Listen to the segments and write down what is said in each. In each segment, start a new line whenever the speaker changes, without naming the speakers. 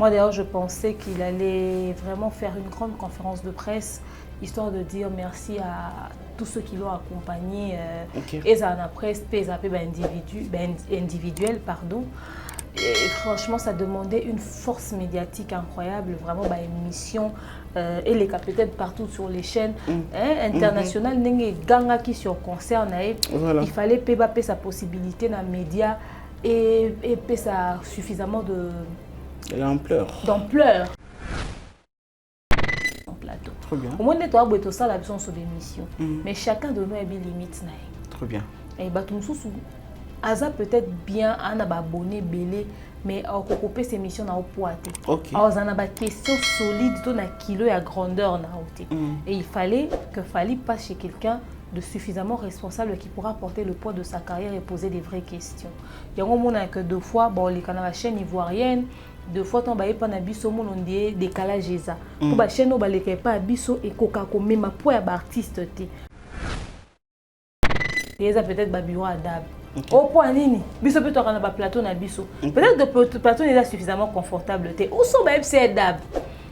Moi d'ailleurs, je pensais qu'il allait vraiment faire une grande conférence de presse, histoire de dire merci à tous ceux qui l'ont accompagné. Et ça en a presse, individuel, pardon. Et franchement, ça demandait une force médiatique incroyable, vraiment, émission, et les cas peut-être partout sur les chaînes internationales, ganga qui sur concert, il fallait payer sa possibilité dans les médias et ça suffisamment de d'ampleur.
Très bien.
Au moins, on a besoin ça la besoin sur l'émission, mais chacun de nous a des limites.
Très bien.
Et Aza peut-être bien un abonné belé, mais on peut couper ces missions dans le poids.
Ok.
Alors on a des questions solides, dans la kilo et à grandeur et il fallait que Fally passe chez quelqu'un de suffisamment responsable qui pourra porter le poids de sa carrière et poser des vraies questions. Il y a un moment que deux fois, bon, les canaux la chaîne ivoirienne, deux fois on va pas na biso mon ondie décalage ça. Pour la chaîne on va les pas biso et coca comme même pour artiste té. Et ça peut-être babiro à dab. Au point nini, biso peut être dans plateau na biso. Peut-être que le plateau n'est pas suffisamment confortable té. Ou so c'est dab.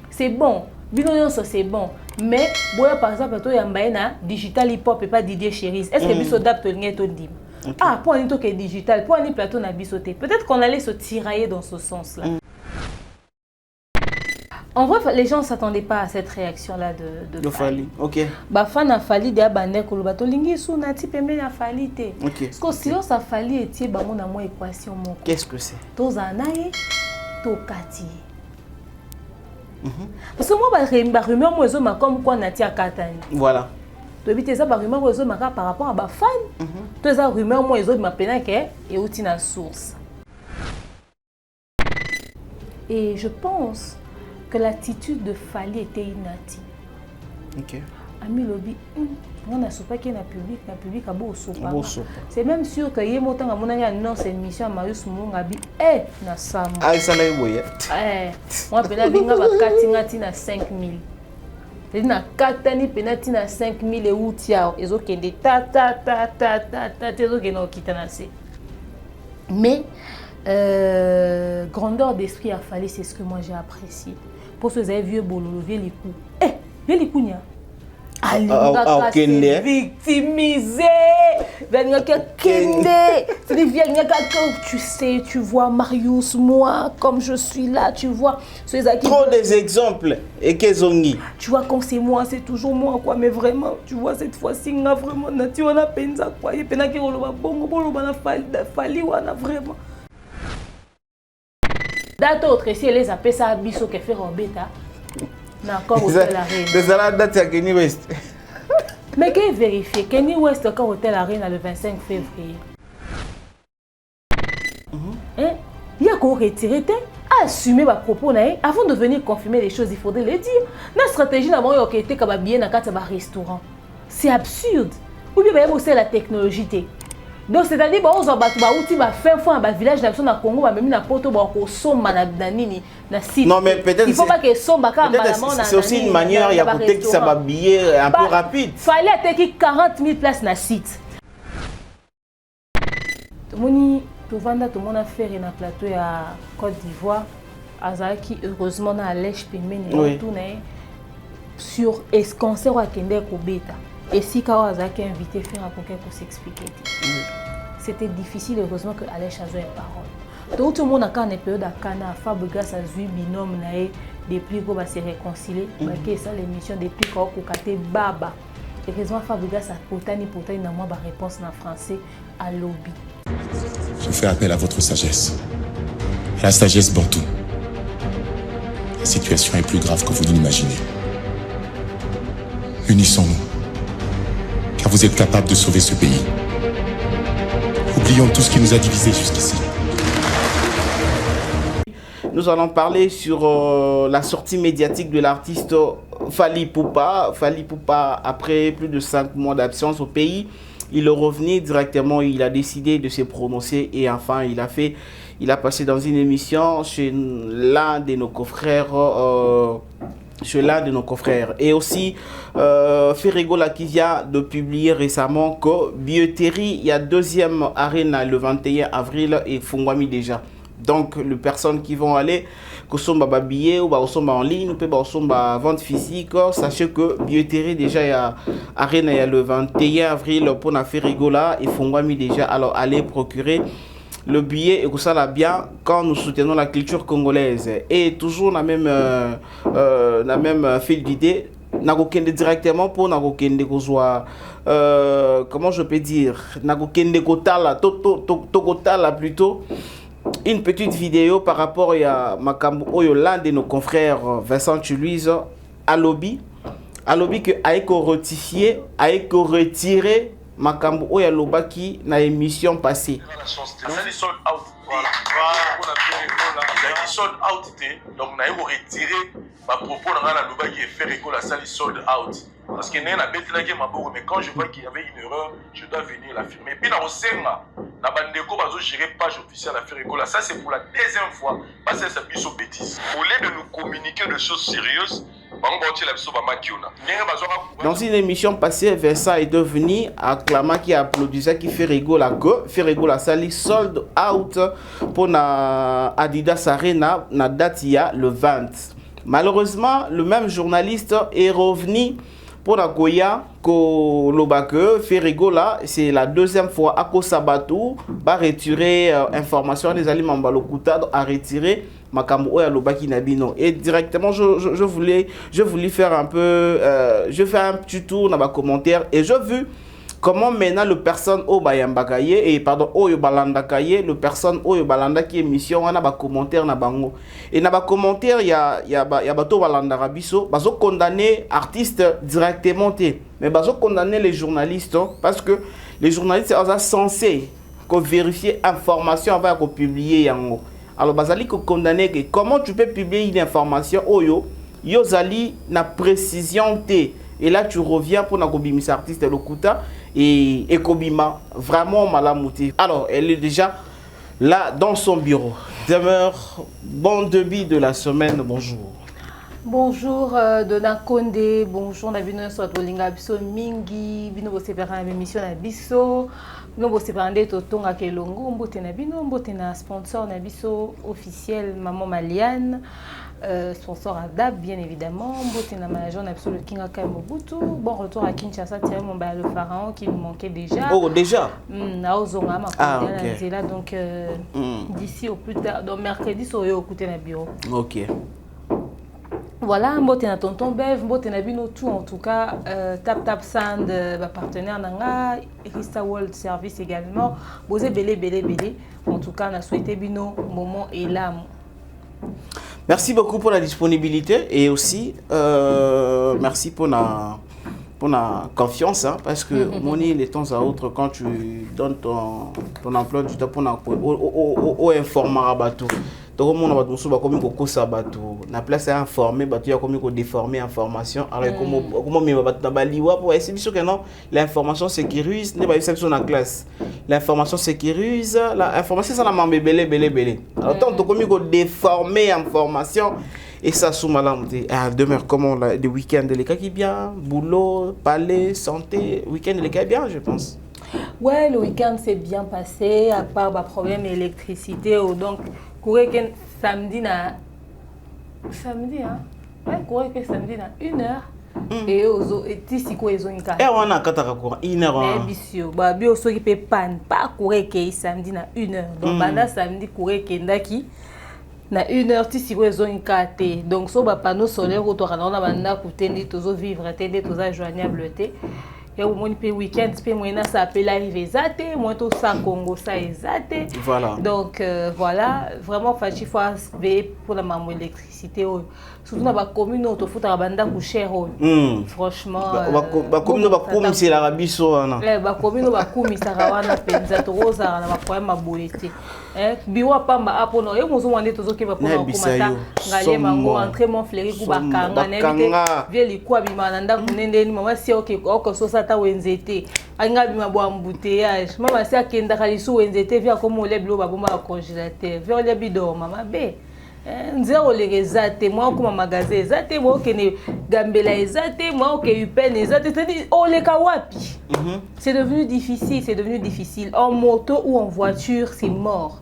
C'est bon. Bino c'est bon. Mais boya par exemple toi yamba na digital hip hop et pas Didier Chéris. Est-ce que biso dab to ngé to dim? Ah, pour un to que digital, pour un plateau na biso té. Peut-être qu'on allait se tirailler dans ce sens-là. En vrai, les gens ne s'attendaient pas à cette réaction-là de
Fally. Ok.
Fan a Fally de abandonner que le bateau lingi sous nati pembe na Fally te. Parce que sinon ça Fally était bango na moi équation mon.
Qu'est-ce que c'est?
Tozanaye, tokati. Parce que moi ba rumeur moi zo ma comme quoi nati akatani.
Voilà.
To bité ça ba rumeur moi zo ma par rapport à ba fan. To ça rumeur moi zo ma pena que et outi na source. Et je pense que l'attitude de Fally était inati.
Ok.
Ami lobi, on a sopa qui est dans le public a beau sopa. C'est même sûr que yé motan a mon annonce émission à Marius Mungabi na sam.
Ah ça là boye.
Moi pena binga ba katingati na 5000. C'est na katani penati na 5000 et outia ezo kende ta ezo keno kitanase. Mais grandeur d'esprit à Fally, c'est ce que moi j'ai apprécié. Pour ceux qui ont vu Bololo, vieux les coups. Vieux les coups, victimisé. Tu sais, tu vois Marius, moi, comme je suis là, tu vois.
Trop des exemples. Et qu'est-ce qu'on dit?
Tu vois, quand c'est moi, c'est toujours moi, quoi. Mais vraiment, tu vois, cette fois-ci, on a vraiment, on a peine ça, quoi. Et puis, on a Fally, on a vraiment. D'autres ici, les appellent ça Bisso qui fait Robeta. Encore Hôtel Arène.
Mais ça date à Kenny West.
Mais qui vérifie? Kenny West encore Hôtel Arène le 25 février. Il y a qu'à retirer, à assumer ma propos. Avant de venir confirmer les choses, il faudrait le dire. Notre stratégie n'a pas été comme bien dans un restaurant. C'est absurde. Ou bien c'est la technologie. Donc c'est-à-dire on va faire fois dans village dans le Congo même na poto ba ko somba na nini na site.
Non mais peut-être
il faut pas que somba ka mbala
c'est aussi une manière il y a peut-être qui ça va billet un peu rapide.
Fallait attaquer 40 000 places na site. Moni to vanda to mona faire na plateau à Côte d'Ivoire azaki heureusement na lèche pemene retourner sur est concert à Kende ko beta. Et si Kawazaki invité faire un conquête pour s'expliquer. C'était difficile, heureusement que Alèche a joué une parole. Donc tout le monde a quand une période à Cana, Fabregas a joué binôme depuis qu'on va se réconcilier. Parce ça l'émission depuis qu'on a été baba. Heureusement Fabregas a potani dans moi réponse en français à lobby.
Je fais appel à votre sagesse. À la sagesse Bantou. La situation est plus grave que vous ne l'imaginez. Unissons-nous. Car vous êtes capable de sauver ce pays. Oublions tout ce qui nous a divisés jusqu'ici.
Nous allons parler sur la sortie médiatique de l'artiste Fally Ipupa. Fally Ipupa, après plus de 5 mois d'absence au pays, il est revenu directement, il a décidé de se prononcer et enfin il a passé dans une émission chez l'un de nos confrères. Et aussi, Ferrego qui vient de publier récemment que Bioterie, il y a deuxième arène le 21 avril et Fungwami déjà. Donc, les personnes qui vont aller, que ce soit billets ou en ligne, ou vente physique, sachez que billetterie déjà, il y a Arena, il y a le 21 avril pour la Ferigola, et Fongwami déjà, alors allez procurer le billet et que ça là bien quand nous soutenons la culture congolaise. Et toujours la même fil d'idée, Nagokende directement pour Nagokende Kozwa, comment je peux dire, Nagokende Kotala, Tokotala plutôt. Une petite vidéo par rapport à Makambo, l'un de nos confrères, Vincent Tuluise, à lobby que Aïko ratifié, Aïko retiré Makambo Oya Lobaki na émission passée.
Donc na retiré ma propos dans la Lobaki et faire école la salle sold out. Parce que n'est la bête là qui m'a beaucoup, mais quand je vois qu'il y avait une erreur, je dois venir la filmer. Et puis dans le Senga, la bandeko bazo gérer page officielle à faire école. Ça c'est pour la deuxième fois parce que ça plus aux bêtises. Au lieu de nous communiquer de choses sérieuses,
dans une émission passée, Vincent est devenu acclamant qui applaudissait qui fait rigoler la salle sold out pour na Adidas Arena na date il y a le 20. Malheureusement, le même journaliste est revenu pour la Goya ko lobake Ferigola, c'est la deuxième fois à Kosabatu va retirer information des aliments balokuta à retirer Makambo Oya Lobaki Nabino. Et directement je voulais faire un peu je fais un petit tour dans ma commentaire et je vu comment maintenant le personne au Bayambakaye et pardon Oyo Balandakaye le personne Oyo Balanda qui émission on a ba commentaire na bango et na ba commentaire il y a bato Balanda Rabiso bazo condamner artistes directement mais bazo condamner les journalistes parce que les journalistes sont censés vérifier information avant de publier yango. Alors bazali ko condamner que comment tu peux publier une information Oyo yozali na précision T et là tu reviens pour na kobimisa artiste lokuta et Kobima, vraiment malamouté. Alors, elle est déjà là dans son bureau. Demeure, bon début de la semaine, bonjour.
Bonjour, Dona Konde, bonjour, Nabino Swatolinga Biso Mingi, Bino Bosepera émission Nabiso, Bino Bosepera Totonga Kelongo, Mbote Nabino, Mbote na sponsor Nabiso officiel Maman Maliane. Sponsor à DAB, bien évidemment. Mbote na manager Nabiso le Kinga Mobutu. Bon retour à Kinshasa, Thierry Momba le pharaon qui nous manquait déjà.
Oh, déjà?
Okay. Donc, d'ici au plus tard, donc mercredi, sur au côté na bureau.
Ok.
Voilà, Mbote na tonton Bev, Mbote na bino tout en tout cas. Tap Sand, partenaire Nanga, Rista World Service également. Bosé belé. En tout cas, on a souhaité bino moment et là.
Merci beaucoup pour la disponibilité et aussi merci pour la confiance parce que Moni les temps à autre quand tu donnes ton emploi du temps pour informer à bateau. Donc on va tout comme beaucoup ça bateau. La place à informer bateau comme déformer information. Alors comment mais bateau baliwa pour essayer sûr que non l'information sécurise n'est pas une section en classe. L'information sécurise l'information ça la mambe belé. Alors tant comme déformer information et ça sous malam demeure comment le week-end de l'école qui bien boulot palais santé week-end de l'école bien je pense.
Ouais, le week-end s'est bien passé à part bah, problème d'électricité donc courir samedi hein ouais courir que samedi na 1h et ozo etisi ko ezonika
et on a kataka ko 1h
bisio ba bio so ki pe pan pas courir que samedi na 1h donc banda samedi courir que ndaki na 1h tisi ko ezonika te donc so ba panneau solaire ko to kana na banda kutende tozo vivre tende toza joignable te. Et au moins le week-end, ça appelle arriver zate, moi tout ça Congo ça est zate.
Voilà.
Donc voilà, vraiment il faut veiller pour la maman électricité. Surtout dans la commune où tu fous ta bande à cher. Franchement.
La commune où tu c'est l'Arabie Saoudite.
La commune où tu c'est la penza rosa na problème à boleté. Biwa pamba apo no, et moi on est tous qui va prendre komata. Ngale mango entrer mon fléri ku bakanga na vie likwa bimananda kunende ni mama si OK so ta wenzete anga bima bo embouteillage mama si akenda kalisu wenzete via comme ole bilo babomba congélateur via ole bido mama be nzero legezate moi comme magasin ezate moi okene gambela ezate moi OK upen ezate c'est-à-dire ole kawapi c'est devenu difficile en moto ou en voiture c'est mort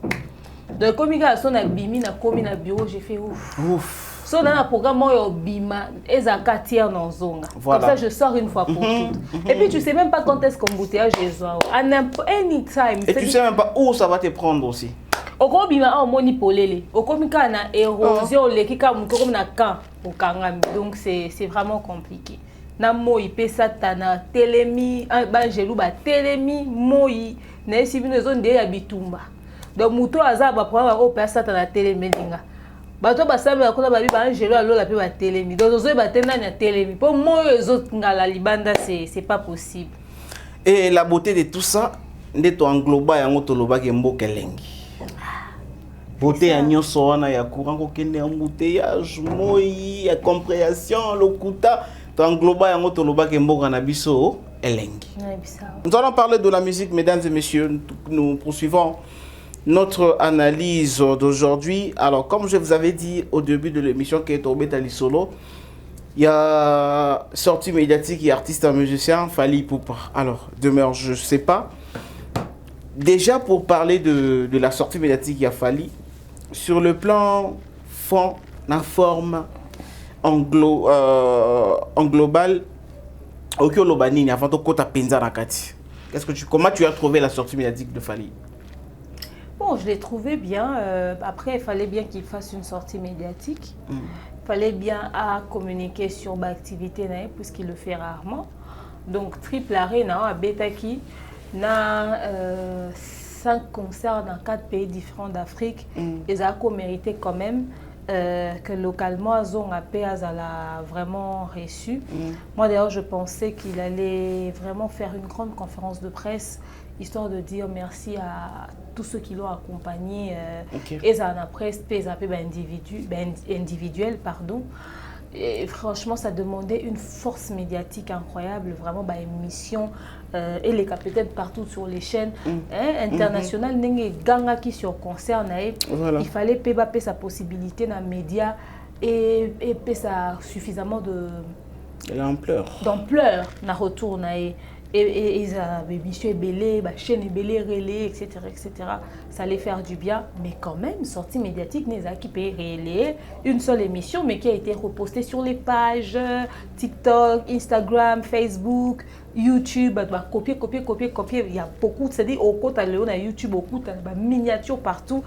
Donc comme il y a son bimi na komi na bureau, j'ai fait ouf. So dans un programme moi bima ezaka tiers dans zonga. Comme ça je sors une fois pour toutes. Et puis tu sais même pas quand est-ce qu'embouteillage est anytime.
Et tu sais même pas où ça va te prendre aussi.
Oko bima moni polele. Oko mika na érosion lekika muko comme na camp au kangami. Donc c'est vraiment compliqué. Na moi pesa tana telemi ba jelou ba telemi moi na sibino zone de ya bitumba. Donc muto aza ba prendre au pesa tana telemi linga. Bato basabe akona babi ba angelo alola pe ba telemi. Donc ozo ba tena na telemi. Pour moi les autres ngala libanda c'est pas possible.
Et la beauté de tout ça, ndeto engloba yango toloba ke mboka lengi. Beauté ya nyonso wana ya courant ko kende embouteillage, moi ya compréhension, lokuta, to engloba yango toloba ke mboka na biso elengi. Nous allons parler de la musique, mesdames et messieurs. Nous poursuivons notre analyse d'aujourd'hui. Alors, comme je vous avais dit au début de l'émission qui est tombée à l'Isolo, il y a sortie médiatique et artiste et musicien, Fally Ipupa. Alors, demeure, je ne sais pas. Déjà, pour parler de la sortie médiatique, il y a Fally. Sur le plan fond, la forme, en global, comment tu as trouvé la sortie médiatique de Fally?
Bon, je l'ai trouvé bien. Après, il fallait bien qu'il fasse une sortie médiatique. Il fallait bien communiquer sur l'activité, puisqu'il le fait rarement. Donc, Triple Arena, à Betaki, na 5 concerts dans 4 pays différents d'Afrique. Ils ont mérité quand même que localement, Zonga Péaz a vraiment reçu. Moi, d'ailleurs, je pensais qu'il allait vraiment faire une grande conférence de presse, histoire de dire merci à tous ceux qui l'ont accompagné. Et ça en a presse, individuel, pardon. Et franchement, ça demandait une force médiatique incroyable, vraiment, émission, et les peut-être partout sur les chaînes internationales, ganga qui sur concert, il fallait payer sa possibilité dans les médias et ça suffisamment
d'ampleur
dans retour. Et ils avaient émission belé, chaîne belé, relais, etc., etc. Ça allait faire du bien, mais quand même, sortie médiatique, n'est qui paye relais, une seule émission, mais qui a été repostée sur les pages TikTok, Instagram, Facebook, YouTube, copier. Il y a beaucoup, c'est-à-dire au côté de YouTube, au côté de miniatures partout.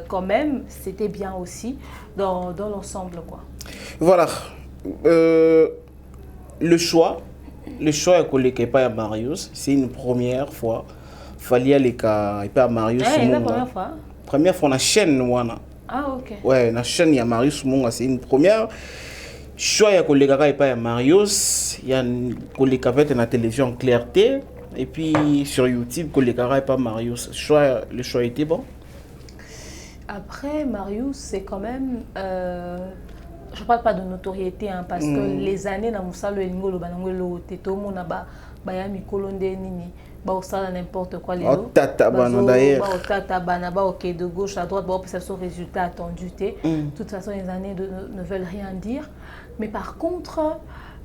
Quand même, c'était bien aussi dans l'ensemble, quoi.
Voilà. Le choix est collé pas à Marius, c'est une première fois. Fally aller pas à Marius.
C'est la première fois.
Première fois na chaîne wana.
Ah OK.
Ouais, na chaîne ya Marius Munga, c'est une première. Choix ya collé pas à Marius, il y a collé avec la télévision Clarté et puis sur YouTube collé pas Marius. Le choix était bon.
Après Marius, c'est quand même je ne parle pas de notoriété parce que les années dans Moussalo et Ngolo Banangolo Tetomo Naba Bayami Kolonde Nini Baosala n'importe quoi les autres.
Tata Bana d'ailleurs.
Tata Bana ok de gauche à droite ça son résultat attendu. De toute façon les années ne veulent rien dire. Mais par contre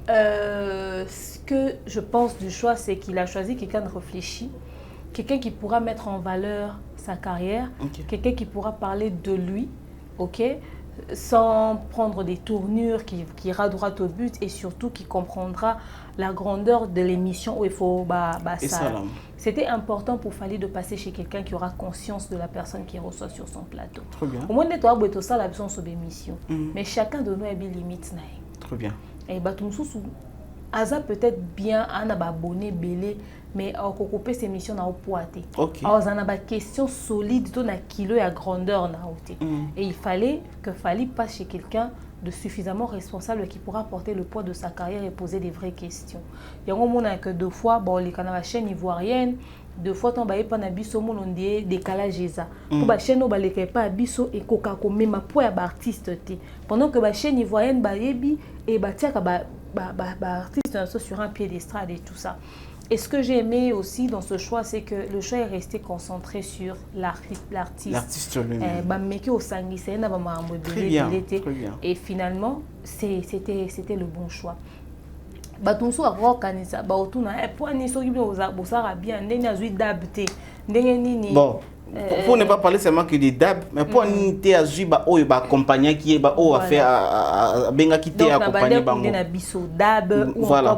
ce que je pense du choix c'est qu'il a choisi quelqu'un de réfléchi, quelqu'un qui pourra mettre en valeur sa carrière, quelqu'un qui pourra parler de lui, sans prendre des tournures, qui ira droit au but et surtout qui comprendra la grandeur de l'émission où il faut ça. C'était important pour Fally de passer chez quelqu'un qui aura conscience de la personne qui reçoit sur son plateau.
Très bien.
Au moins, on a besoin ça la sur l'émission. Mais chacun de nous a des limites.
Très bien.
Et Aza peut-être bien un abonné belé mais on couper ces missions na opoate.
OK.
Alors on a des questions solides to na kilo et à grandeur na oté. Et il fallait que Fally passe chez quelqu'un de suffisamment responsable qui pourra porter le poids de sa carrière et poser des vraies questions. Il y a un moment que 2 fois bon les canaux chaîne ivoirienne 2 fois ton baé pas na biso mon ondie décalage ça. Pour ba chaîne ba les pas biso et coca comme même poids ba artiste té. Pendant que ba chaîne ivoirienne ba yebi et ba tia ba artiste sur un piédestal et tout ça. Et ce que j'ai aimé aussi dans ce choix, c'est que le choix est resté concentré sur l'artiste.
L'artiste lui-même.
Très bien. Et finalement, c'était le bon choix. Batonso a organiser ba otuna point ni so bien aux bien ndeni azui d'habiter ndenge nini
bon Pour ne pas parler seulement que des DAB, mais pour unité à Zuba, oh, il va accompagner qui est, oh, à faire, à benga quitter, accompagner bango.
Voilà.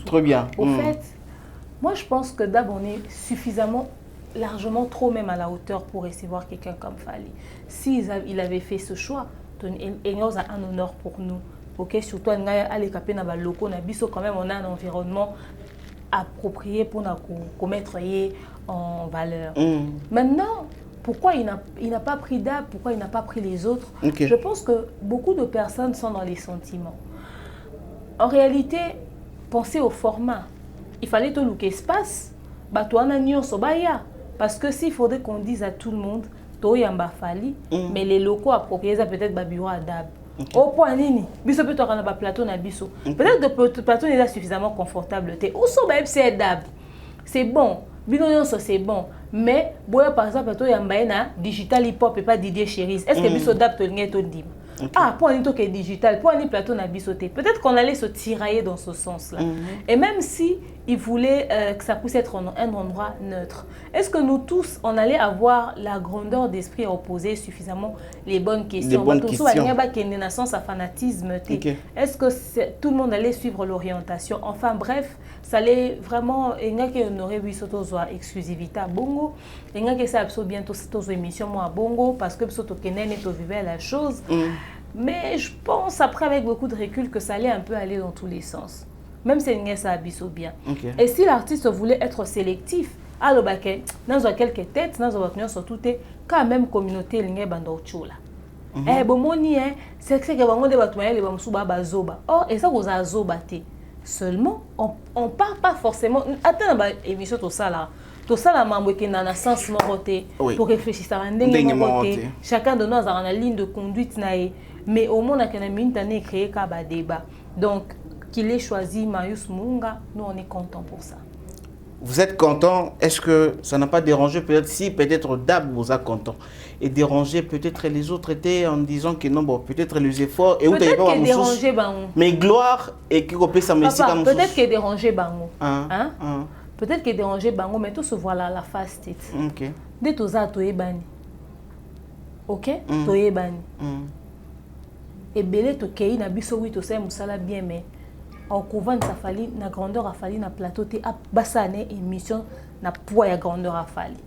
Très bien.
Au fait, moi je pense que DAB, on est suffisamment, largement trop même à la hauteur pour recevoir quelqu'un comme Fally. S'il avait fait ce choix, il a un honneur pour nous. Ok, surtout à les capés dans les locaux, quand même, on a un environnement approprié pour nous mettre en valeur. Maintenant, pourquoi il n'a pas pris DAB, pourquoi il n'a pas pris les autres? Je pense que beaucoup de personnes sont dans les sentiments. En réalité, pensez au format. Il fallait tout look espace, parce que s'il faudrait qu'on dise à tout le monde, Fally, mais les locaux appropriés, peut-être bureau à DAB. Au point nini, biso peut avoir un plateau na biso. Peut-être que le plateau n'est pas suffisamment confortable. Ou c'est DAB. C'est bon. Binoyon c'est bon. Mais par exemple plateau yambaena digital hip hop et pas Didier Chéris. Est-ce que biso DAB to ngé to dim? Ah, pour un que digital, pour un plateau na bisoté. Peut-être qu'on allait se tirailler dans ce sens-là. Et même si il voulait que ça puisse être un endroit neutre, est-ce que nous tous, on allait avoir la grandeur d'esprit à opposer suffisamment les bonnes questions? Est-ce que tout le monde allait suivre l'orientation? Enfin bref, ça allait vraiment, il y a qui honorer exclusivité à Bongo, il y a qui ça bientôt cette émission à Bongo parce que ce vivait la chose. Mais je pense après avec beaucoup de recul que ça allait un peu aller dans tous les sens. Même si ça abisso bien. Et si l'artiste voulait être sélectif, alors dans quelques têtes, dans surtout quand même communauté l'ingé bandochola. C'est que bango de batouaya les bamsuba bazoba. Oh et ça vous a zobate. Seulement on part pas forcément. Attends bah émission tout ça là. Tout ça là mambo qui n'a sens moroté pour réfléchir ça ndenge moroté. Chacun de nous a une ligne de conduite naé. Mais au moins, on a une année créé un débat. Donc, qu'il ait choisi Marius Munga, nous, on est contents pour ça.
Vous êtes content? Est-ce que ça n'a pas dérangé? Peut-être si, peut-être DAB vous a content. Et dérangé, peut-être les autres étaient en disant que non, bon, peut-être les efforts.
Peut-être que dérangé,
mais gloire et qui repère sa musique.
Peut-être que dérangé, bango. Peut-être que dérangé, bango, mais tout se voit là, la face tête.
Ok.
Dès que tu as toyé bani. Ok? Toyé bani. Et belé to kei na biso wi to sai musala bien mais en couvent ça Fally na grandeur a Fally na plateau te basane émission na poids ya grandeur a Fally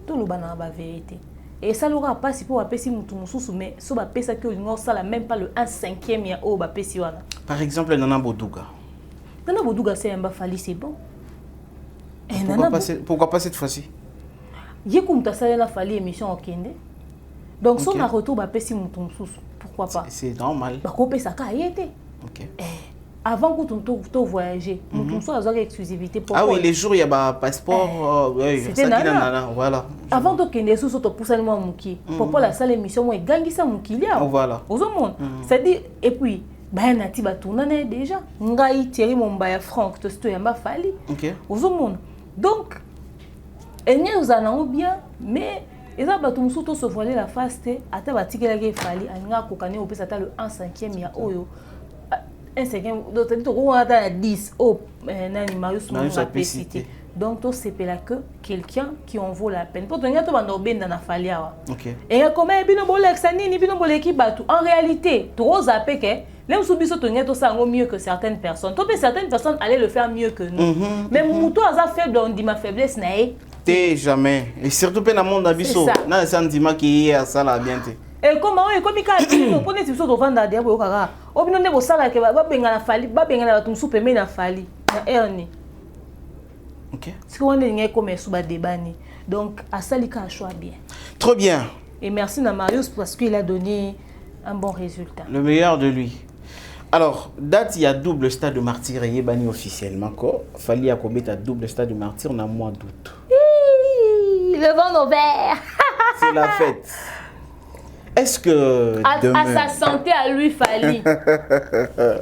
tout le bana ba vérité et ça l'aura pas si pour apesi mutu mususu mais so ba pesa que lingo ça la même pas le 1/5 ya o ba pesi wana. Par exemple
Nana Boduga
c'est un ba Fally c'est bon.
Et pourquoi pas cette fois-ci?
Yekum ta sala na Fally émission au Kende. Donc son na retour ba pesi mutu mususu. Pourquoi pas?
C'est normal.
Avant que tu voyages, nous avons une exclusivité.
Ah oui, les jours il y a un passeport.
C'était nana.
Voilà.
Avant que tu sois sur poussé moi muki. Pour la salle émission moi gangi ça muki là.
Voilà.
Aux monde. C'est-à-dire et puis ben nati ba tourner déjà. Ngai Thierry Mombaya Franck to sto yamba Fally. OK. Aux monde. Donc nous allons bien mais et ça, tout le monde se voiler la face, à ta bâtique la Fally, à n'a qu'au canet au plus le 1/5 ya oyo. 1/5, d'autres dit on a 10 au nani Marius Munga cité. Donc tout c'est là que quelqu'un qui en vaut la peine. Pour toi, tu vas dans na Fally awa. OK. Et comment bino bolek sanini bino boleki batu. En réalité, tu oses appeler que les soubiso to ngeto ça mieux que certaines personnes. Toi certaines personnes allaient le faire mieux que nous. Mais mouto a faible on dit ma faiblesse naé.
Jamais. Et surtout dans le monde d'abisso. Dans le sentiment qui est à ça là bien.
Et comment et comme il a dit, on est sur le vendre derrière au kara. Au bino nebo sala ke ba benga na Fally, ba benga na tum soupe me na Fally. Na erni.
OK.
Si on est ngé comme sous ba débani. Donc à salika a choix bien.
Trop bien.
Et merci à Marius parce qu'il a donné un bon résultat.
Le meilleur de lui. Alors, date il y a double stade de martyr et bani officiellement quoi. Fally a commis à double stade de martyr en mois d'août.
Le vent au vert.
C'est la fête. Est-ce que
à sa santé à lui Fally.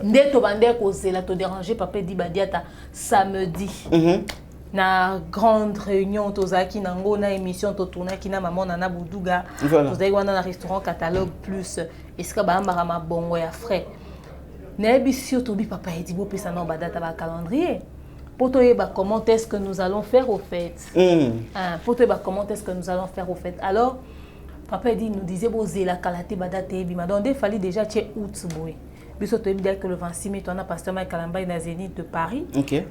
Dès to bande cause la to déranger papa di badiata samedi. Na grande réunion tozaki nango na émission to tourner ki na maman Nana Boduga. Tozaki wana na restaurant catalogue plus est-ce que ba mbara bongo ya frais. Nebi si to bi papa edi bo pesa na ba data ba calendrier. pour toi, comment est-ce que nous allons faire au fait. Pour toi, comment est-ce que nous allons faire au fait. Alors, papa dit, nous disait, bon, la qualité, badate, bima. Donc, il fallait déjà tirer août, boy. Puis, tu as dit que le 26 mai, tu as pasteur Mike Kalamba dans Zénith de Paris.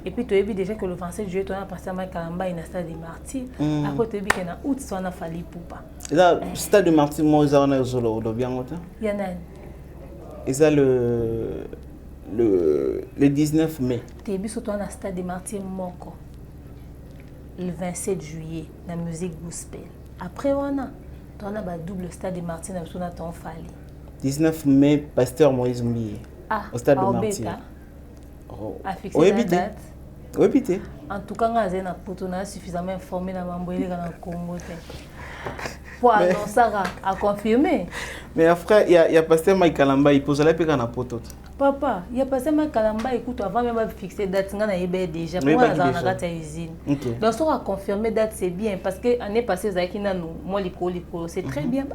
Et puis, tu as dit déjà que le 27 juillet, tu as pasteur Mike Kalamba dans le Stade des Martyrs. Après, tu as dit que dans août, tu as fallu Poupa.
Et là, le Stade des Martyrs, moi, ils ont bien longtemps.
Il y en a.
Et ça, le 19 mai.
Tu as dit que tu as le Stade des Martyrs, Moko. Le 27 juillet, la musique gospel. Après, on a double Stade des Martyrs, on a ton fallu. 19
mai, pasteur Moïse Mouye. Au Stade de Martyrs.
A fixé la date.
Oui, pité.
En tout cas, on a suffisamment informé dans le Congo. Pour annoncer, à confirmer.
Mais après, il y a pasteur Mike Kalamba, il pose la péka na poto.
Papa, il y a pasteur Mike Kalamba, écoute, avant même de fixer la date, on a déjà. Pour moi, on a la usine. Donc, si on a confirmé la date, c'est bien. Parce que l'année passée, c'est très bien.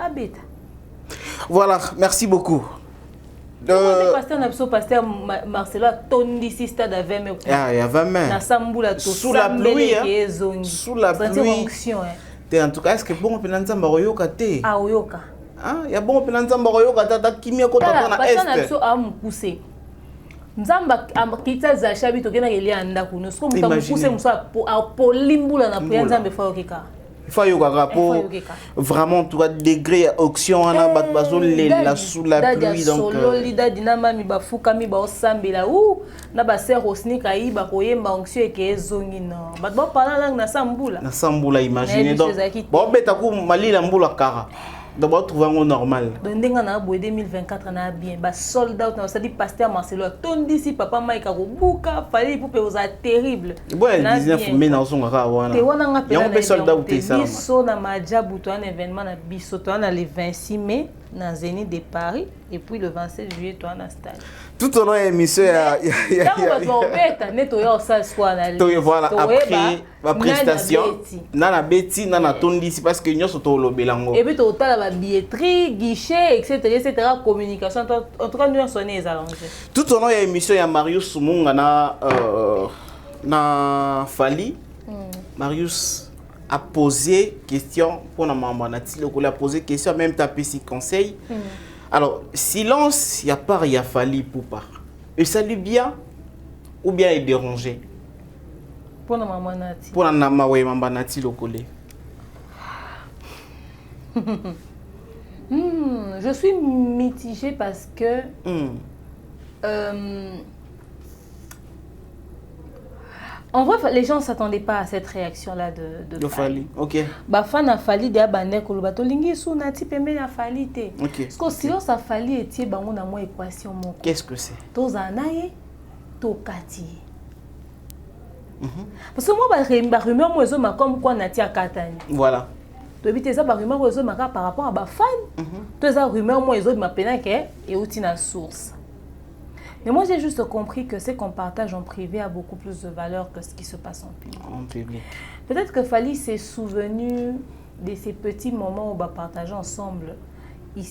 Voilà, merci beaucoup.
Pasteur Marcelo a tondi si stade à 20 mai.
Il y a 20 mai. Sous la pluie. Sous la pluie. En tout cas, est-ce que bon on peut Maroyoka te?
Ah, Oyoka.
Il y a bon on peut Maroyoka ta kimia ko ta na est.
Pasteur a mukuse. Nzamba amkita za shabi to gena gelia ndako no sko mutamukuse muso a polimbula na po nzambe fa okeka.
Il faut y vraiment tout degré auction on a bat bazo la sous la pluie donc
solo lida dinama mi bafuka mi ba osambela ou na ba ser osni kai ba koyemba onction ekezongi no bat ba pala lang na sambula
imaginez donc bon beta ku malila mbula kara d'abord trouver un normal.
Donc ndenga na boy 2024 na bien ba sold out na ça dit pasteur Marcelo tondi si papa Mike Arobuka fallait pour aux terrible.
Bon 19 mai na zonga ka wana.
Te wana nga
pela. Ya sold out te ça.
Biso na majabu to un événement na biso to na le 26 mai na Zénith de Paris et puis le 27 juillet to na stade.
Tout au long de l'émission, il y a voilà, après ma prestation, nana beti, nana tondi, parce que nous sommes au Bélango.
Et puis, tu as la billetterie, guichet, etc., communication. En tout cas, nous sommes les allongés. Tout
au long de l'émission, il y a Marius Soumongana na Fali. Marius a posé question pour la maman. Il a posé question, même tapé si conseil. Alors, silence, il n'y a pas, il y a fallu pour pas. Et ça lui bien ou bien est dérangé?
Pour la maman Nati.
Pour la maman Nati le collé.
Je suis mitigée parce que en vrai, les gens ne s'attendaient pas à cette réaction-là de
Fali. Ok.
Bah, fan a Fali de Abane Kolobato lingi sou Nati pembe na Fali te.
Ok.
Parce que silence a Fali etie bango na mo équation moko.
Qu'est-ce que c'est?
Tozanaye, tokati. Parce que moi ba rumeur mo ezo ma comme quoi Nati a katani.
Voilà.
To bité ça ba rumeur mo ezo ma par rapport à ba fan. To ça rumeur mo ezo ma pena ke et outi na source. Mais moi, j'ai juste compris que ce qu'on partage en privé a beaucoup plus de valeur que ce qui se passe en public. Peut-être que Fali s'est souvenu de ces petits moments où on partageait ensemble.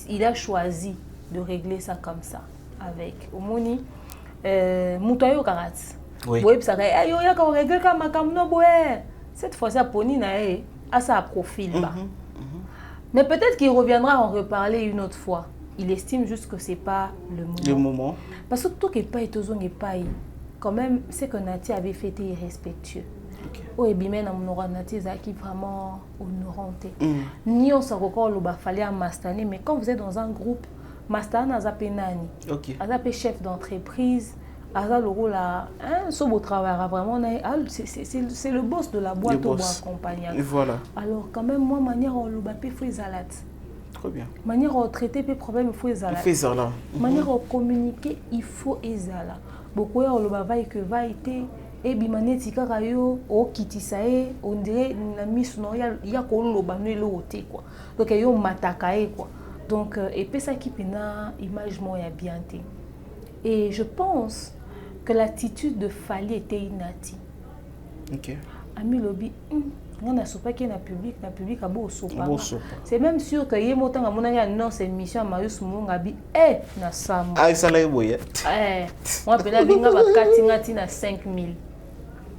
Il a choisi de régler ça comme ça, avec Omoni, Moutayo Karat.
Oui.
Cette fois-ci, Pony a sa profil. Mais peut-être qu'il reviendra en reparler une autre fois. Il estime juste que ce n'est pas le moment. Parce que tout n'est pas quand même, c'est que Nati avait fait était irrespectueux. Oui, bien, Nati est vraiment honorante. Ni on s'en record le fallait à Mastani, mais quand vous êtes dans un groupe, Mastani a zappé Nani, a zappé chef d'entreprise, a zappé le rôle à un beau travail, vraiment, c'est le boss de la boîte au accompagné.
Voilà.
Alors, quand même, moi, manière on le bapé fouizalate.
Bien.
Manière de traiter les problèmes, il faut ezala. Manière de communiquer, il faut ezala. Beaucoup de gens va que va été et bimane tika rayo o kitisae on dirait la mise non il y a ko lo ba no lo quoi. Donc yo matakae quoi. Donc et puis ça qui pena image moi ya bien té. Et je pense que l'attitude de Fali était inati.
OK.
Ami lobi on a sopa qui est public à beau sopa. C'est même sûr que yé motan amona ya non c'est mission Marius Mungabi na sam.
Ah ça là boye.
Moi pena binga ba katingati na 5000.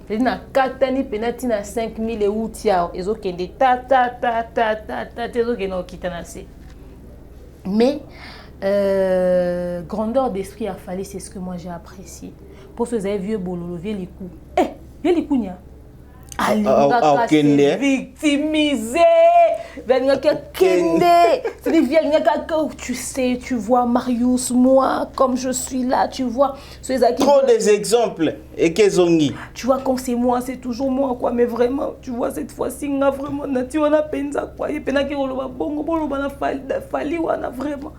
c'est na katani penati na 5000 et outia ezokende ta ezokende okita se. Mais grandeur d'esprit a fallu, c'est ce que moi j'ai apprécié. Pour ceux qui avez vieux bololo, vieux les coups. Vieux les coups, nia. Alingaka se victimiser. Viengaka kende. C'est-à-dire, viengaka, tu sais, tu vois, Marius, moi, comme je suis là, tu vois.
Trop des exemples. Et Kezongi.
Tu vois, quand c'est moi, c'est toujours moi, quoi. Mais vraiment, tu vois, cette fois-ci, on a vraiment, on a penza, quoi. Et pena qui on a bon, on a fallu, on a vraiment.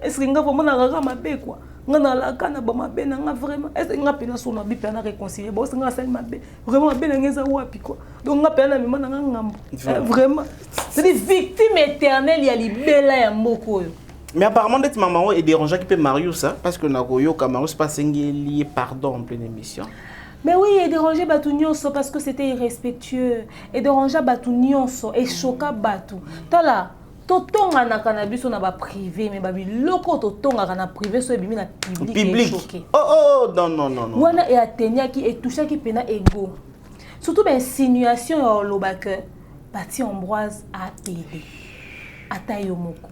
Est-ce que vraiment na raga mabe quoi ngana la kana ba mabe na nga vraiment est-ce que nga pena so na bi pena réconcilier bo nga sali mabe vraiment mabe na ngeza wapi quoi donc nga pena mema na ngambo vraiment c'est des victimes éternelles ya libela ya moko yo.
Mais apparemment d'être maman est dérangeant qui peut Marius ça parce que na koyo ka Marius pas lié pardon en pleine émission.
Mais oui, et déranger Batou Nyonso parce que c'était irrespectueux et déranger Batou Nyonso et choquer Batou tala totonga na cannabis on a ba privé mais babi loko totonga na privé so ebimi na public choqué.
Oh non.
Wana et atenia qui est touché qui pena ego. Surtout ben insinuation au lobake Bati Ambroise a aidé. Atayo moko.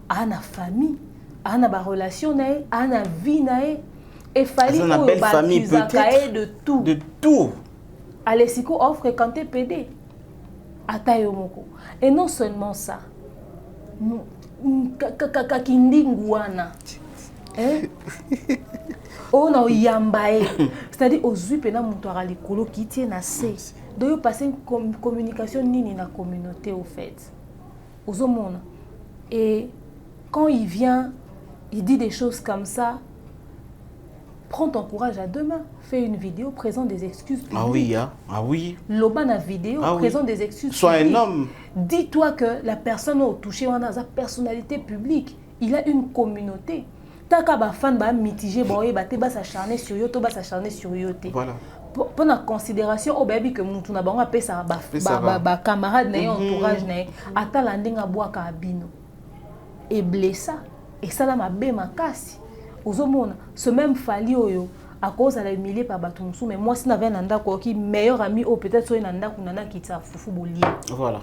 Ana famille, ana ba relation nae, ana vie nae et fallait
que famille peut-être
de tout.
De tout.
Alessiko offre fréquenter PD. Atayo moko. Et non seulement ça. Kakindingwana on a yambaye c'est-à-dire aux pena muto ali kolo qui tient na se doyo passer une communication nini na communauté au fait aux hommes et quand il vient il dit des choses comme ça. Prends ton courage à deux mains, fais une vidéo, présente des excuses publiques.
Ah oui.
Lobana vidéo, présente des excuses
publiques. Sois un homme.
Dis-toi que la personne au touché, on a sa personnalité publique. Il a une communauté. Taka ba fan ba mitigé, ba s'acharner sur yo, to ba s'acharner sur yo te.
Voilà.
Pour la considération au baby que moutou na bango apé ça ba camarade na entourage na ata landinga boa ka abino. Et blessa et ça la mabe makasi. Ce même Fali Oyo, à cause de la humilié par Batumsou, mais moi, si n'avais un qui meilleur ami, ou peut-être un anda qui t'a foufou boulier.
Voilà.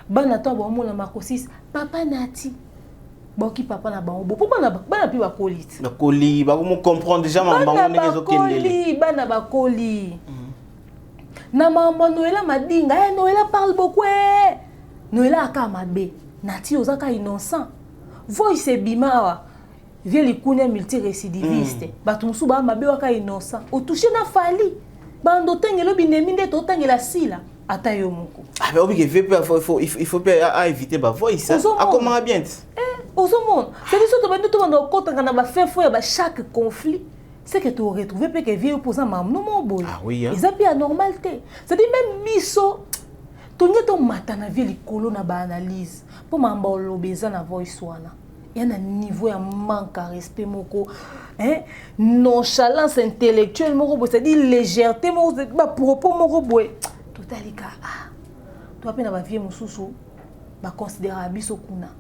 Banato, bon, mon Marcosis, papa Nati. Bon, qui papa n'a pas bon, pourquoi n'a pas pu la colite?
La colis, bah, vous comprenez déjà, ma maman n'est pas
coli, bana coli. Na maman Noëlla m'a dit, Noëlla parle beaucoup. Noëlla a kamabe. Nati ozaka innocent. Voice bimawa. Viens les couner multirécidiviste. Batumsu ba mabe waka innocent. Au touché na Fali. Bando tengelo bineminde to tengela sila. Atayo moko.
Ah mais il faut pas éviter ba voice. Ah comment bien?
Aux monde. C'est juste que tout bando kota kana ba fait fou ba chaque conflit. C'est que tu retrouver pe que vieux opposant mam no mon boy.
Ah oui.
Ils a bien normalité. C'est-à-dire même biso Tonya to matana vie likolo na ba analyse. Pour mamba lobeza na voice wana. Il y a un niveau de manque de respect, nonchalance intellectuelle, c'est-à-dire légèreté, propos, tout à l'heure. Tu as pu vie mususu, considérer abisso kuna.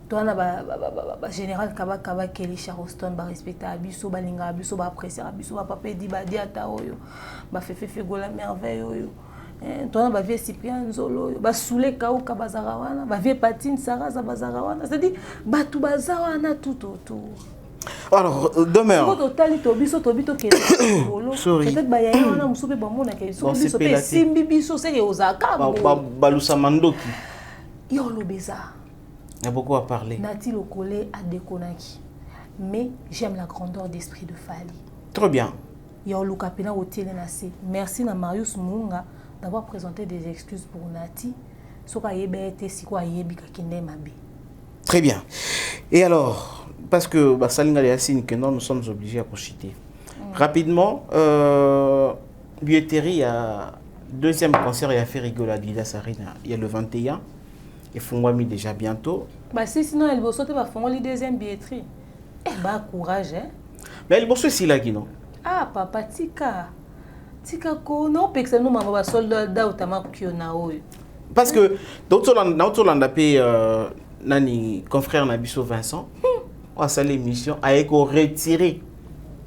Tu as général Kaba Kelly Charleston, respecter abisso, balinga abisso, apprécier abisso, papa dit badi ata oyo, fait gola merveille. Tu as vie Cyprien Nzolo, soulé Kauka Bazarawana, vie Patine Saraza Bazarawana, c'est-à-dire Batu Bazarawana tout autour.
Alors, demain.
Sorry. Peut-être Bayana Moussoupe Bamona qui est Simbi Bisso, c'est Osaka.
Balusa Mandoki.
Yolobeza.
Il y a beaucoup à parler.
Nati Lokole à Dekonaki. Mais j'aime la grandeur d'esprit de Fali.
Très bien.
Yolokapena au Télénacé. Merci à Marius Munga d'avoir présenté des excuses pour Nati.
Très bien. Et alors, parce que Salinga Yassine, que nous sommes obligés à profiter. Rapidement, Billetterie a deuxième concert et a fait rigoler à Adidas Arena. Il y a le 21 et Fongwami déjà bientôt.
Sinon, elle va sauter va faire la deuxième billetterie. Courage, hein.
Mais elle va sauter là, non?
Ah, papa, tika ko non peksa no mama soldat utamaku na oyo.
Parce que d'autres Hollande appelé nani confrère Nabiso Vincent a sa l'émission a été retiré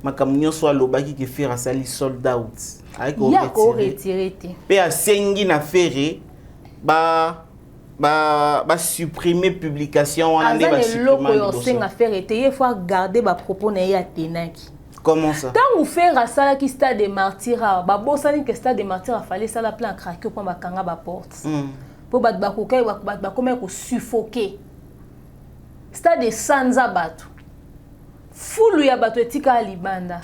makamnyo soit lobaki que faire à sali sold out. Avec
retiré.
Pe a sengi na faire supprimer publication on a
supprimer il faut garder ba propos na ya tenaki.
Comment ça?
Tant ou faire à ça qui stade de martyrs ba bosani que stade de martyrs a fallait ça la plan craquer pour ba kanga ba porte. Pour ba kokai ba comme ko suffoquer. Stade de sanza bato. Fulu ya bato etika libanda.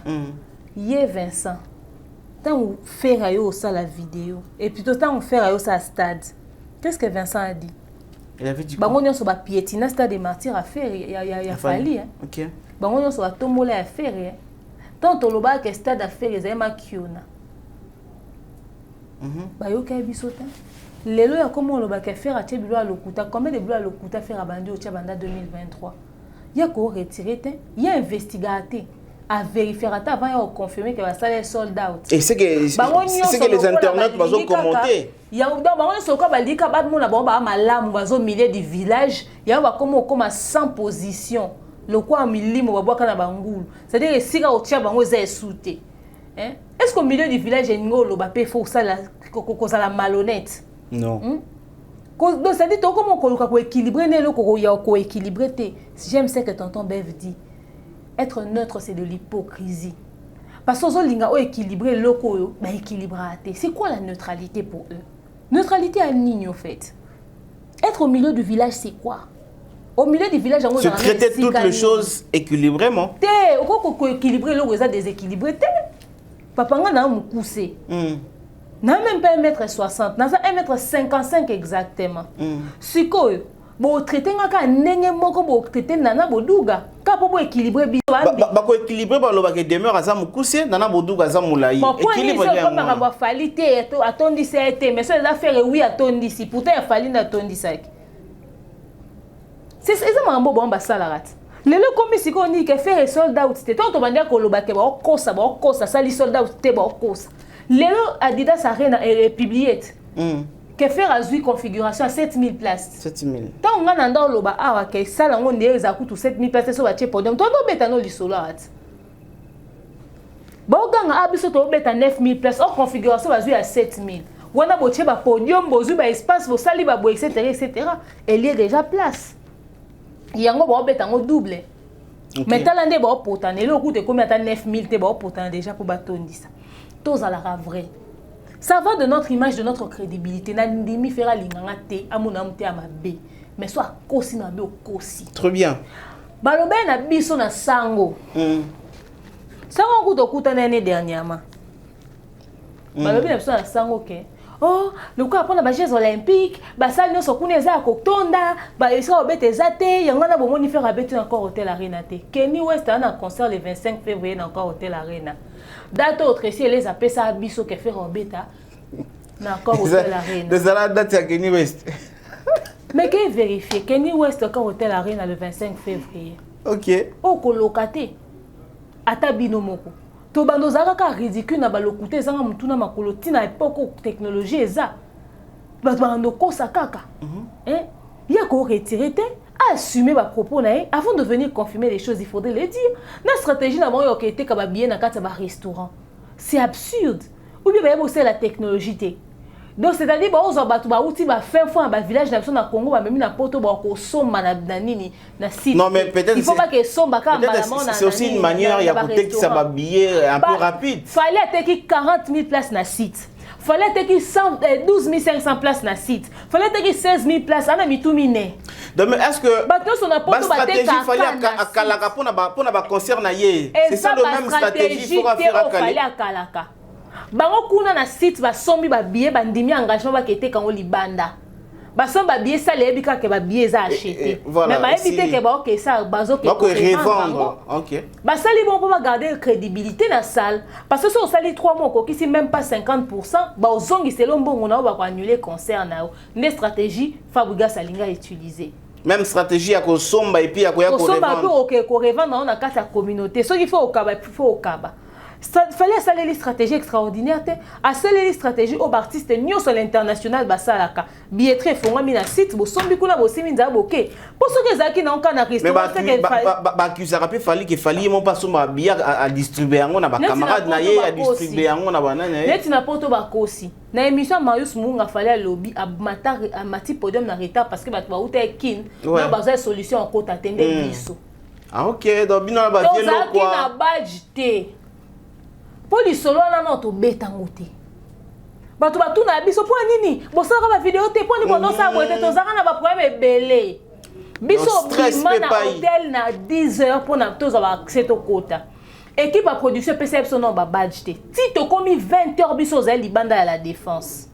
Yé Vincent. Tant ou faire ayo ça la vidéo et plutôt tant ou faire ayo ça stade. Qu'est-ce que Vincent a dit?
Il avait dit quoi?
Bango nyonso ba piétina stade de martyrs à faire ya fali hein.
OK.
Bango nyonso ba tomola à faire hein. Tant to loba que stade à faire les ma kiona. Ba yo ka bisota. Lelo ya comment loba que faire a tebilo a lokuta combien de bilo a lokuta faire a bandi au Tchabanda 2023. Ya ko retirer te, ya investigater. À vérifier avant de confirmer que ça est sold out.
Et c'est que les internautes vont commenter.
Il y a un milieu du village, il y a comme 100 positions. Le quoi c'est-à-dire que si on tient sauté. Est-ce qu'au milieu du village il faut ça la malhonnête?
Non.
Donc ça dit comment on équilibrer équilibrer. J'aime ce que tonton Bev dit. Être neutre, c'est de l'hypocrisie. Parce que les gens ont équilibré locaux, mais équilibré. C'est quoi la neutralité pour eux? Neutralité à ligne, en fait. Être au milieu du village, c'est quoi? Au milieu du village, on
se traiter toutes les choses équilibrément.
Au équilibré, là, vous êtes déséquilibré. Papa, on a un coussé. n'a même pas 1m60, n'a 1m55 exactement. Si quoi, bon traiter ngaka nenge moko bo traiter nana boduga, ka po équilibrer biso ambi.
Ba ko équilibrer ba loba ke demeure aza mukuse nana boduga aza mulai.
Équilibre bien. Ba ba falite atondi été mais ça les faire oui atondi si pourtant il fallait n'atondi ça. C'est ça mambo bon ba salarat. Lelo comme si on dit que faire sold out c'était tant to bandia ko loba ke ba kosa sali sold out te ba kosa. Lelo Adidas Arena est publié. Que faire à Zui configuration à 7000 places.
7000.
Tant on a dans le bas, ah, ok, ça, on est à coût 7000 places sur la podium. Toi, on met un autre solar. Bon, on a abisso, on met à 9000 places. Or, configuration à Zui à 7000. On a beau podium, beau espace, beau sali, etc., etc. Et il y a déjà place. Il y a un bon double. Mais tant l'année, bon, pourtant, et le coût de combien à 9000, t'es bon, pourtant, déjà pour bâton, dit ça. Tous à la vrai. Ça va de notre image, de notre crédibilité. Nandimi fera linganga te amunam te amabe. Mais soit kosi na be kosi.
Très bien.
Balobe na biso na sango. Sango kuto kuta l'année dernièrement. Balobe na biso na sango ke. Oh, le quoi après les Jeux olympiques, ba sal no sokune za kotonda, ba esa obete zate, yango na bomoni faire abete encore hôtel Arena te. Kenny West a un concert le 25 février encore hôtel Arena. Date autre si les appelle ça biso que faire obeta. Na encore hôtel Arena.
Des la date à Kenny West.
Mais que vérifier Kenny West encore hôtel Arena le 25 février.
OK.
O kolokate. Ata binomoko. To bandozaka ka ridicule na balokute zanga mutuna makolo tina époque technologie eza ba bando kosa kaka ya ko retirer te assumer ba propos na avant de venir confirmer les choses il faudrait le dire na stratégie na bango yo été ka ba bien na kata ba restaurant c'est absurde ou bien ba bosser la technologie te. Donc c'est-à-dire ba ozo batu ba outi ba fin fois ba village na na Congo ba memi na poto ba ko somba na nini na site.
Non mais peut-être
il faut pas que somba ka
c'est aussi une manière il y a peut-être que ça va biller un peu rapide.
Fallait attaquer 40 000 places na site. Fallait attaquer 12 500 places na site. Fallait attaquer 16 000 places ana mitumine.
Donc est-ce que
la
stratégie fallait à Kalaka pour na concert na yé. C'est ça le même stratégie pour faire à
Kalaka. Bango kuna na site ba sombi ba billet ba ndimi engagement ba kete kango libanda. Ba sombi ba billet ça les bika ke ba billet za acheter. Mais ba éviter que ba OK ça bazo ke
revendre. OK.
Ba sali bon pour garder crédibilité na salle parce que si on sali 3 mois ko kisi même pas 50%, ba ozongi selon bongo na ba ko annuler concert na. Une stratégie Fabriga Salinga utiliser.
Même stratégie à ko somba et puis à ko ya ko revendre.
Somba ko revendre na kata communauté. Ce qu'il faut au kaba, il faut au kaba. Ça fallait ça les stratégie extraordinaire à ça les stratégie aux artistes ni sur l'international basalaka billetterie fonga mina site bo sombi kuna bo siminza boké pour ce que zaki na on na restaurant
mais ba accuse rappel fallait que fallait mon pas somba billet à distribuer on na ba camarade na ye à distribuer on na banana
net na poto ba kosi na émission Marius Munga fallait lobby à matar à mati podium na retard parce que ba ba uta kin na ba solution en côté attendre biso.
Ah ok donc bino ba bien lo quoi
na budget pour les solo na notre betango te bato batuna biso po nini bosaka ba vidéo te po ni bono sa bote tozaka na ba problème belé biso bima na hôtel na 10h pour na toza ba accès to kota équipe à production PCF non ba badge te ti to komi 20h biso za libanda ya la défense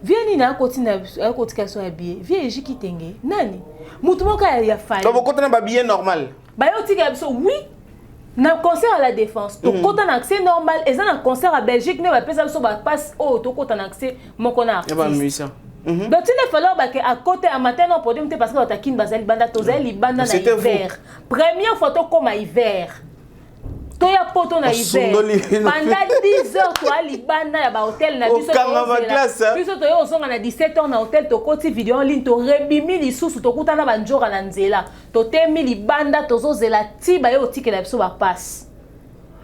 vieni na kotika so habillé vie jiki tenge nani mutu moka ya fali
donc kota na ba billet normal
ba yo tika biso oui. Na concert à la défense, to kota na accès normal, et ça na concert à Belgique, ne va pas ça so ba passe oh to kota na accès mon kona artiste.
Ba musicien.
Donc il ne fallait pas que à côté à matin non podium parce que takin bazali banda tozali banda na hiver. Première photo comme à hiver. To ya poto na hiver. Pendant 10 heures to ali banda ya ba hôtel na biso. Biso to yo songa na 17 heures na hôtel to koti vidéo en ligne to rebimi lisusu to kutana ba njora na nzela. To temi li banda to zozela ti ba yo tike na biso ba passe.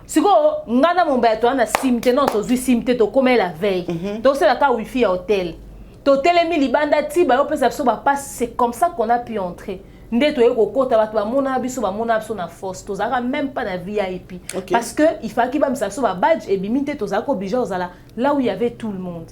Siko ngana momba to na simte non to zui simte to comme la veille. To c'est la ka wifi à hôtel. To telemi li banda ti ba yo pesa biso ba passe, c'est comme ça qu'on a pu entrer. Ndeto yeko kota bato ba mona biso na force tozaka même pas na VIP parce que il fallait qu'il ba misaso ba badge et bimite tozaka obligé ozala là où il y avait tout le monde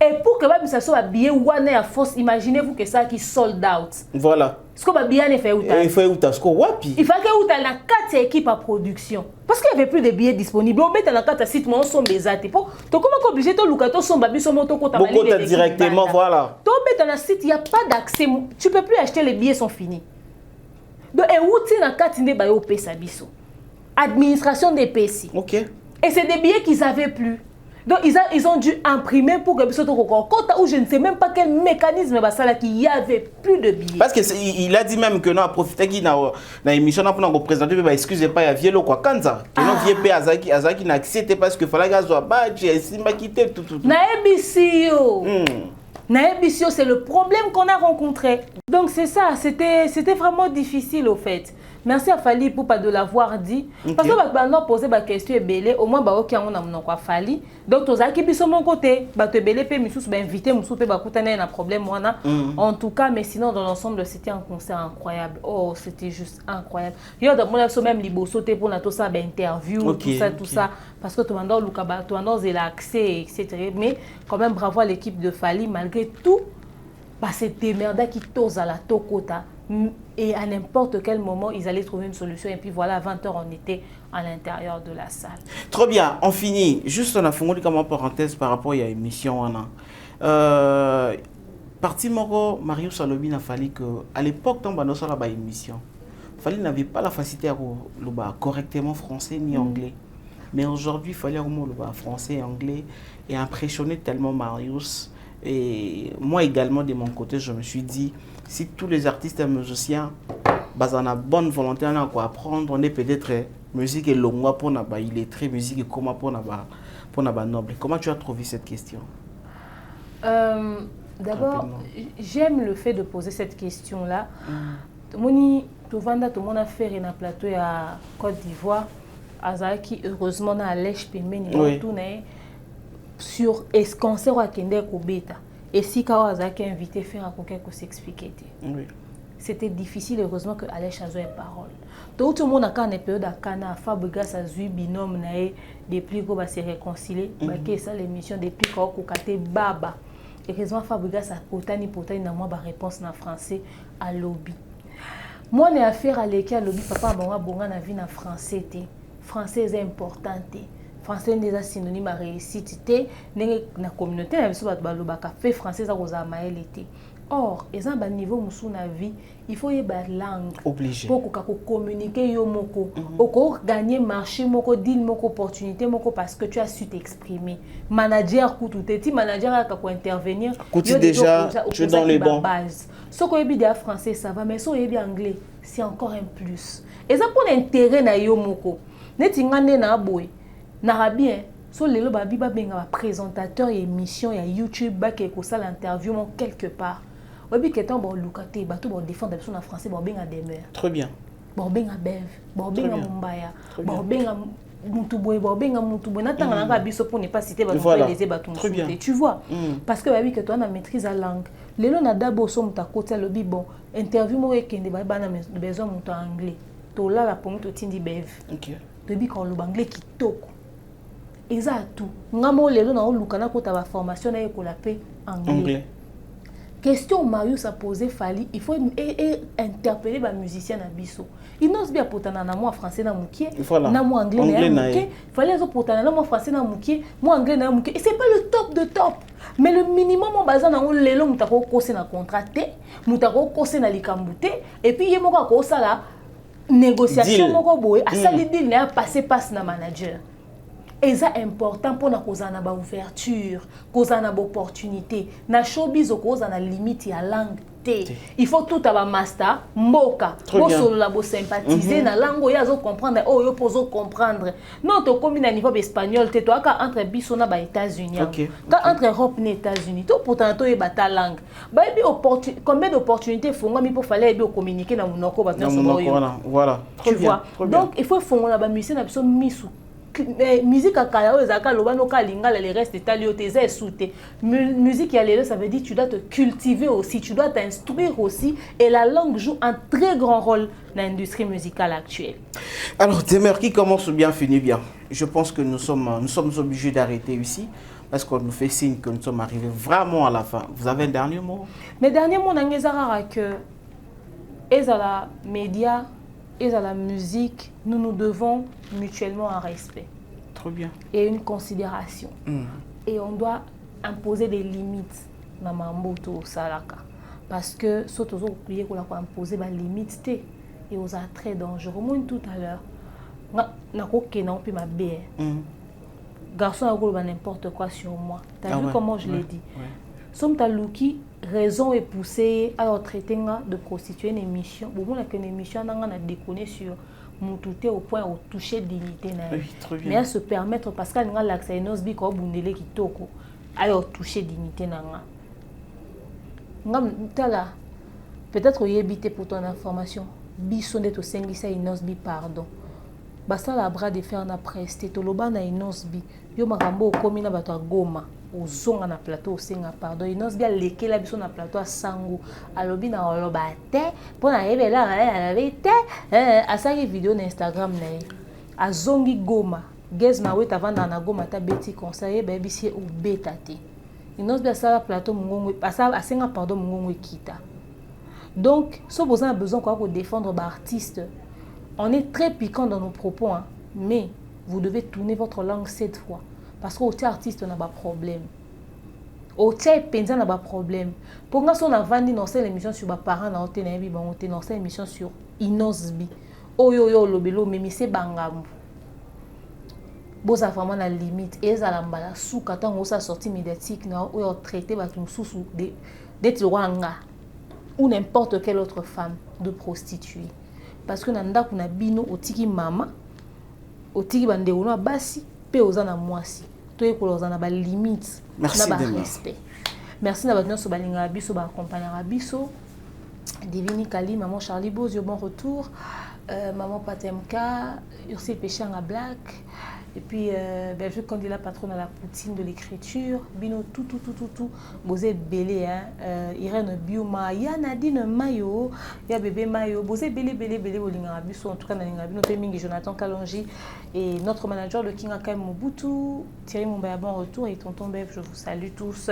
et pour que ba misaso ba billet wana ya force imaginez-vous que ça qui sold out
voilà
ce que ba billet ne fait uta
il fait uta ce que wapi
il fallait que uta na 4 équipes à production parce qu'il y avait plus de billets disponibles on met na 4 site mon son bezate pour to comment obligé to lukato son babi son moto kota
balé directement voilà
to met na site il y a pas d'accès tu peux plus acheter les billets sont finis donc et outil na 4 ne ba yo pesa biso administration des PC
OK
et c'est des billets qu'ils avaient plus donc ils ont dû imprimer pour que biso to kota ou je ne sais même pas quel mécanisme ba sala qu'il y avait plus de billets
parce que il a dit même que non a profité qui na émission na pour présenter ba excusez pas ya vielo quoi kanza que non vie pe azaki na accepté parce que fallait gazo badge et simba quitter tout
na ebisio na ebisio c'est le problème qu'on a rencontré donc c'est ça c'était vraiment difficile au fait. Merci à Fali pour pas de l'avoir dit. Parce que maintenant poser ma question est belé au moins bah OK on a mon quoi Fali. Donc tous qui biso mon côté bah te belé pe misous bah inviter misous pe bah kutana un problème moi en tout cas mais sinon dans l'ensemble c'était un concert incroyable. Oh c'était juste incroyable. Yo dans mon même libo sauter pour na tout ça bah interview tout ça parce que tout le monde Luka bah tout le monde a accès etc. Mais quand même bravo à l'équipe de Fali malgré tout bah c'était merda qui tose à la tokota. Et à n'importe quel moment, ils allaient trouver une solution. Et puis voilà, à 20h, on était à l'intérieur de la salle.
Trop bien, on finit. Juste, on a fait comme parenthèse par rapport à l'émission. Parti Moro, Mario Salobi n'a fallu que, à l'époque, quand on a fait l'émission, Fali n'avait pas la facilité à parler correctement français ni anglais. Mais aujourd'hui, il fallait parler français et anglais et impressionner tellement Marius. Et moi également, de mon côté, je me suis dit, si tous les artistes et musiciens ont une bonne volonté à apprendre, on est peut-être musique et longue pour il est très musique et comment pour noble. Comment tu as trouvé cette question?
D'abord, j'aime le fait de poser cette question-là. Moni, tout le monde a fait un plateau à Côte d'Ivoire, qui heureusement a lèche pémé sur est-ce qu'on sait à Kende Kobeta. Et si Kawazaki a invité faire à quelqu'un qui s'expliquait. C'était difficile, heureusement que Alèche a eu une parole. Tout le monde a une période à Cana, Fabregas a eu binôme depuis qu'on va se réconcilier. C'est ça l'émission depuis qu'on a été Baba. Et heureusement Fabregas a potani na moi réponse en français à lobby. Moi j'ai affaire à l'équipe lobby papa moi bonga na vie en français té. Français est important té. Français est synonyme à réussite té. Na communauté na biso bato balobaka fait français ça koza maele té. Or, et ça, à niveau de la vie, il faut y avoir une langue.
Obligé.
Pour communiquer, pour gagner marché, pour deal, pour opportunité, parce que tu as su t'exprimer. Manager, tu manager a intervenir.
Déjà, tu es dans les bons.
Ce qu'on est bien français, ça va, mais ce qu'on est bien anglais, c'est encore un plus. Et ça pour l'intérêt na yo moko. Netingane na boy. Narabi, so lelo babi ba benga présentateur et émission ya YouTube ba ke ko sala interview mon quelque part. Obi keton bon lukate ba tout bon défendre personne en français bon benga demeure.
Très bien.
Bon benga bev, bon benga mumbaya, bon benga mutuboy, bon benga mutuboy. Natanga nanga biso pour ne pas citer ba les batum. Tu vois? Parce que babi que toi na maîtrise la langue. Lelo na dabo so mutakota lobi bon interview mo ekende ba na besoin muto anglais. To la pour muto tindi bev.
OK.
Tobi quand le anglais kitoko. Exact. Ngamo lelo na olukana ko ta ba formation na ekola pe anglais. Question Marius a posé Fali, il faut interpeller les musiciens na biso. Il n'ose bien potana na moi français na mukie, na moi anglais na mukie. Fallait les potana na moi français na mukie, moi anglais na mukie. Et c'est pas le top de top. Mais le minimum on base na lelo mutako kose na contracté, mutako kose na likambute et puis yemo ko sala négociation moko boye, asali deal na passer passe na manager. Et c'est important pour nous causer une ouverture, causer une opportunité. Na showbiz cause na limite ya langue té. Il faut tout avoir master, moka, bo solo la bo sympathiser na langue ya zo comprendre, oh yo pozo comprendre. Non to comme na niveau espagnol té toi ka entre biso na ba États-Unis. Ka entre Europe et États-Unis, to pourtant to e bata langue. Ba bi combien d'opportunités fonga mi pour fallait bi communiquer na monoko ba na solo yo.
Voilà.
Tu vois. Donc il faut fonga ba musicien na biso misu. Musique à Kalao, Zaka, Lobano, Kalingala, les restes italien, tes souté. Musique à l'élo, ça veut dire que tu dois te cultiver aussi, tu dois t'instruire aussi. Et la langue joue un très grand rôle dans l'industrie musicale actuelle.
Alors, Demeure qui commence bien, finit bien. Je pense que nous sommes obligés d'arrêter ici. Parce qu'on nous fait signe que nous sommes arrivés vraiment à la fin. Vous avez un dernier mot?
Mes derniers mots, c'est que les médias, et à la musique, nous nous devons mutuellement un respect.
Trop bien.
Et une considération. Et on doit imposer des limites dans Mamboto Salaka. Parce que ce qu'on a imposé des limites, et aux très dangereux. Moi, tout à l'heure, je n'ai garçon a n'importe quoi sur moi. Tu as vu comment je l'ai dit? Somme taluki raison est poussée à traiter de prostituer une émission. Bon, on a une émission on a déconné sur moutouté au point où toucher dignité na.
Oui, très bien.
Mais à se permettre parce qu'elle a l'accès nosbi ko bundele ki toko. Alors toucher dignité na nga. Ngam tala peut-être yebité pour ton information. Bisonde to sengisa inosbi pardon. Basta la bras de faire na presté to loba na inosbi. Yo makambo komi na bato Goma. Ozonga na plateau osenga pardon inos bien lekela biso na plateau sango alobi na oloba te pona yebela na vite asaki vidéo na Instagram na ye azongi Goma gez na weta vanda na Goma ta beti conseiller ba bisi obeta te inos bien ça plateau mungongo asenga pardon mungongo kita. Donc si vous avez besoin quoi pour défendre l'artiste, on est très piquant dans nos propos hein, mais vous devez tourner votre langue 7 fois. Parce qu'au artiste, on a pas problème. Au penza on a pas problème. Pour nous, on a vendu dans cette émission sur les parents, on a dans cette émission sur Inosbi. Oh yo yo lobelo, mais c'est bangam. Bon, ça vraiment la limite. Et ça l'emballa sous quand on a sorti médiatique, on a traité sous d'être wanga ou n'importe quelle autre femme de prostituée. Parce que nous avons bino au tiki mama, au tiki bande on a basi. Merci respect. Merci d'avoir sur Balinga Biso, accompagner Biso. Divini Kali, maman Charlie Bozio, bon retour. Maman Patemka, Ursi Péchanga Black. Et puis, Belgique candidat patronne à la poutine de l'écriture. Bino tout. Bosé Belé, Irène Bioma, Yanadine Mayo, ya bébé Mayo. Bosé Belé, Olinga Biso. En tout cas, Nalinga Bino Temingi, Jonathan Kalonji. Et notre manager, le King Akam Mobutu. Thierry Moubaya, bon retour. Et tonton Bev, je vous salue tous.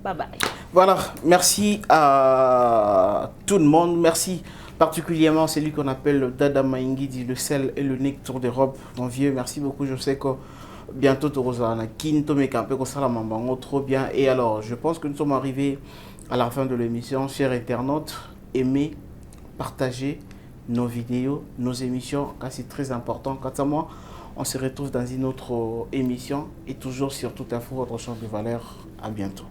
Bye bye.
Voilà, merci à tout le monde. Merci particulièrement celui qu'on appelle le Dada Maingi, dit le sel et le nectar d'Europe. Mon vieux, merci beaucoup. Je sais que bientôt tu auras un quinto mais un peu comme ça la mambango trop bien. Et alors, je pense que nous sommes arrivés à la fin de l'émission. Chers internautes, aimez, partagez nos vidéos, nos émissions, car c'est très important. Quant à moi, on se retrouve dans une autre émission et toujours sur Toute Info, votre champ de valeur. À bientôt.